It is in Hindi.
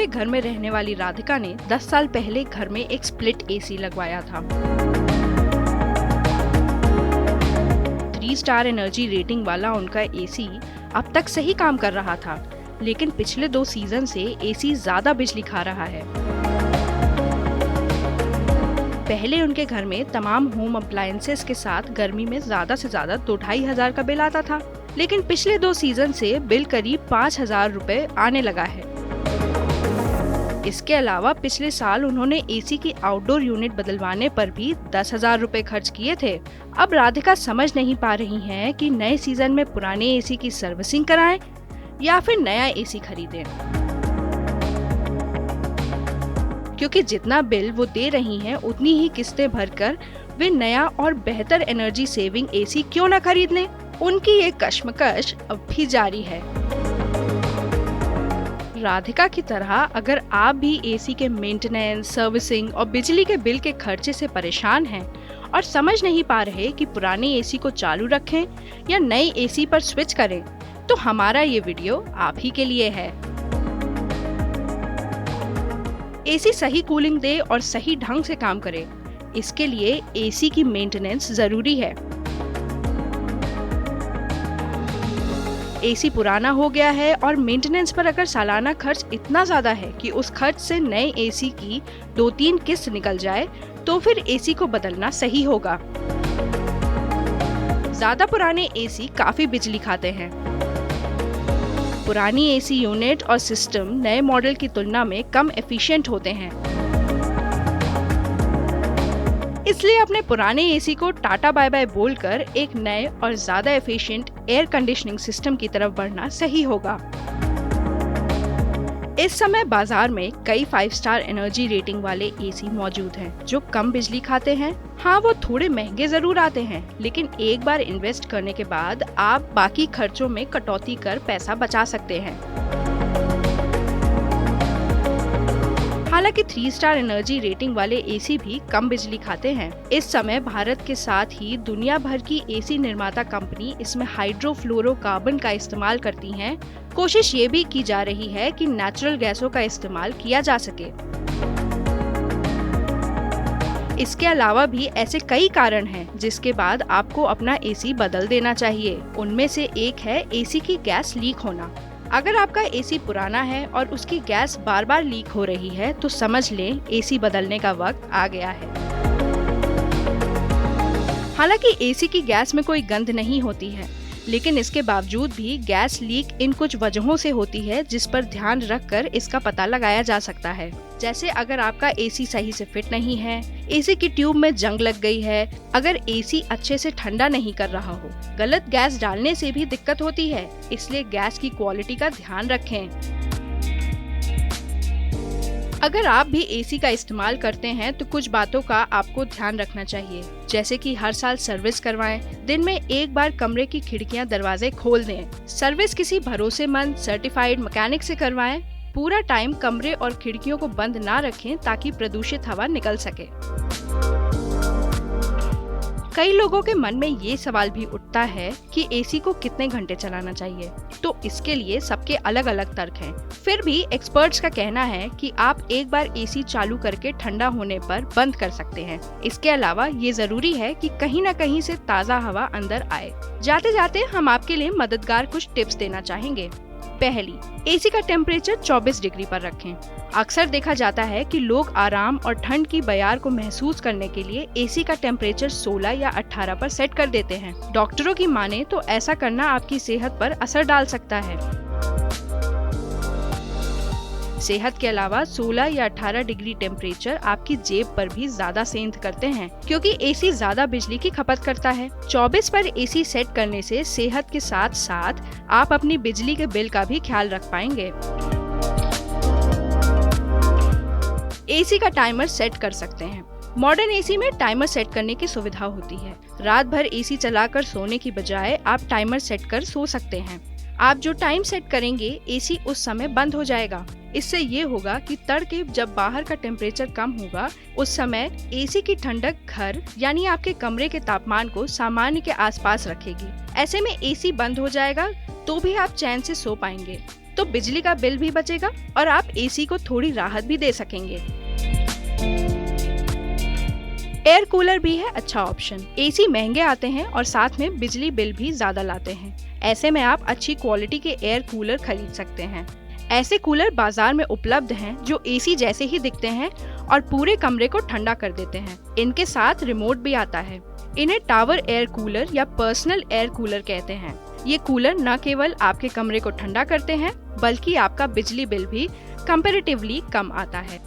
के घर में रहने वाली राधिका ने 10 साल पहले घर में एक स्प्लिट एसी लगवाया था। 3 स्टार एनर्जी रेटिंग वाला उनका एसी अब तक सही काम कर रहा था, लेकिन पिछले 2 सीजन से एसी ज्यादा बिजली खा रहा है। पहले उनके घर में तमाम होम अप्लायंसेस के साथ गर्मी में ज्यादा से ज्यादा 2-2.5 हजार का बिल आता था, लेकिन पिछले 2 सीजन से बिल करीब 5,000 रुपए आने लगा है। इसके अलावा पिछले साल उन्होंने एसी की आउटडोर यूनिट बदलवाने पर भी 10,000 रुपए खर्च किए थे। अब राधिका समझ नहीं पा रही हैं कि नए सीजन में पुराने एसी की सर्विसिंग कराएं या फिर नया एसी खरीदें, क्योंकि जितना बिल वो दे रही हैं उतनी ही किस्तें भरकर वे नया और बेहतर एनर्जी सेविंग एसी क्यों न खरीद लें। उनकी ये कश्मकश अब भी जारी है। राधिका की तरह अगर आप भी एसी के मेंटेनेंस, सर्विसिंग और बिजली के बिल के खर्चे से परेशान हैं और समझ नहीं पा रहे कि पुराने एसी को चालू रखें या नए एसी पर स्विच करें, तो हमारा ये वीडियो आप ही के लिए है। एसी सही कूलिंग दे और सही ढंग से काम करे, इसके लिए एसी की मेंटेनेंस जरूरी है। एसी पुराना हो गया है और मेंटेनेंस पर अगर सालाना खर्च इतना ज्यादा है कि उस खर्च से नए एसी की 2-3 किस्त निकल जाए, तो फिर एसी को बदलना सही होगा। ज्यादा पुराने एसी काफी बिजली खाते हैं। पुरानी एसी यूनिट और सिस्टम नए मॉडल की तुलना में कम एफिशिएंट होते हैं। इसलिए अपने पुराने एसी को टाटा बाय बाय बोलकर एक नए और ज्यादा एफिशिएंट एयर कंडीशनिंग सिस्टम की तरफ बढ़ना सही होगा। इस समय बाजार में कई 5 स्टार एनर्जी रेटिंग वाले एसी मौजूद हैं, जो कम बिजली खाते हैं। हाँ, वो थोड़े महंगे जरूर आते हैं, लेकिन एक बार इन्वेस्ट करने के बाद आप बाकी खर्चों में कटौती कर पैसा बचा सकते हैं। हालांकि 3 स्टार एनर्जी रेटिंग वाले एसी भी कम बिजली खाते हैं। इस समय भारत के साथ ही दुनिया भर की एसी निर्माता कंपनी इसमें हाइड्रोफ्लोरोकार्बन का इस्तेमाल करती हैं। कोशिश ये भी की जा रही है कि नेचुरल गैसों का इस्तेमाल किया जा सके। इसके अलावा भी ऐसे कई कारण हैं जिसके बाद आपको अपना एसी बदल देना चाहिए। उनमें से एक है एसी की गैस लीक होना। अगर आपका एसी पुराना है और उसकी गैस बार बार लीक हो रही है, तो समझ लें एसी बदलने का वक्त आ गया है। हालांकि एसी की गैस में कोई गंध नहीं होती है, लेकिन इसके बावजूद भी गैस लीक इन कुछ वजहों से होती है जिस पर ध्यान रखकर इसका पता लगाया जा सकता है। जैसे अगर आपका एसी सही से फिट नहीं है, एसी की ट्यूब में जंग लग गई है, अगर एसी अच्छे से ठंडा नहीं कर रहा हो, गलत गैस डालने से भी दिक्कत होती है। इसलिए गैस की क्वालिटी का ध्यान रखें। अगर आप भी एसी का इस्तेमाल करते हैं तो कुछ बातों का आपको ध्यान रखना चाहिए, जैसे कि हर साल सर्विस करवाएं, दिन में एक बार कमरे की खिड़कियां दरवाजे खोल दें, सर्विस किसी भरोसेमंद सर्टिफाइड मैकेनिक से करवाएं, पूरा टाइम कमरे और खिड़कियों को बंद ना रखें ताकि प्रदूषित हवा निकल सके। कई लोगों के मन में ये सवाल भी उठता है कि एसी को कितने घंटे चलाना चाहिए, तो इसके लिए सबके अलग अलग तर्क हैं। फिर भी एक्सपर्ट्स का कहना है कि आप एक बार एसी चालू करके ठंडा होने पर बंद कर सकते हैं। इसके अलावा ये जरूरी है कि कहीं न कहीं से ताज़ा हवा अंदर आए। जाते जाते हम आपके लिए मददगार कुछ टिप्स देना चाहेंगे। पहली, एसी का टेम्परेचर 24 डिग्री पर रखें। अक्सर देखा जाता है कि लोग आराम और ठंड की बयार को महसूस करने के लिए एसी का टेम्परेचर 16 या 18 पर सेट कर देते हैं। डॉक्टरों की माने तो ऐसा करना आपकी सेहत पर असर डाल सकता है। सेहत के अलावा 16 या 18 डिग्री टेम्परेचर आपकी जेब पर भी ज्यादा सेंध करते हैं, क्योंकि एसी ज्यादा बिजली की खपत करता है। 24 पर एसी सेट करने से सेहत के साथ साथ आप अपनी बिजली के बिल का भी ख्याल रख पाएंगे। एसी का टाइमर सेट कर सकते हैं। मॉडर्न एसी में टाइमर सेट करने की सुविधा होती है। रात भर एसी चलाकर सोने की बजाय आप टाइमर सेट कर सो सकते हैं। आप जो टाइम सेट करेंगे एसी उस समय बंद हो जाएगा। इससे ये होगा कि तड़के जब बाहर का टेम्परेचर कम होगा, उस समय एसी की ठंडक घर यानी आपके कमरे के तापमान को सामान्य के आसपास रखेगी। ऐसे में एसी बंद हो जाएगा तो भी आप चैन से सो पाएंगे, तो बिजली का बिल भी बचेगा और आप एसी को थोड़ी राहत भी दे सकेंगे। एयर कूलर भी है अच्छा ऑप्शन। एसी महंगे आते हैं और साथ में बिजली बिल भी ज्यादा लाते हैं। ऐसे में आप अच्छी क्वालिटी के एयर कूलर खरीद सकते हैं। ऐसे कूलर बाजार में उपलब्ध हैं जो एसी जैसे ही दिखते हैं और पूरे कमरे को ठंडा कर देते हैं। इनके साथ रिमोट भी आता है। इन्हें टावर एयर कूलर या पर्सनल एयर कूलर कहते हैं। ये कूलर न केवल आपके कमरे को ठंडा करते हैं बल्कि आपका बिजली बिल भी कंपैरेटिवली कम आता है।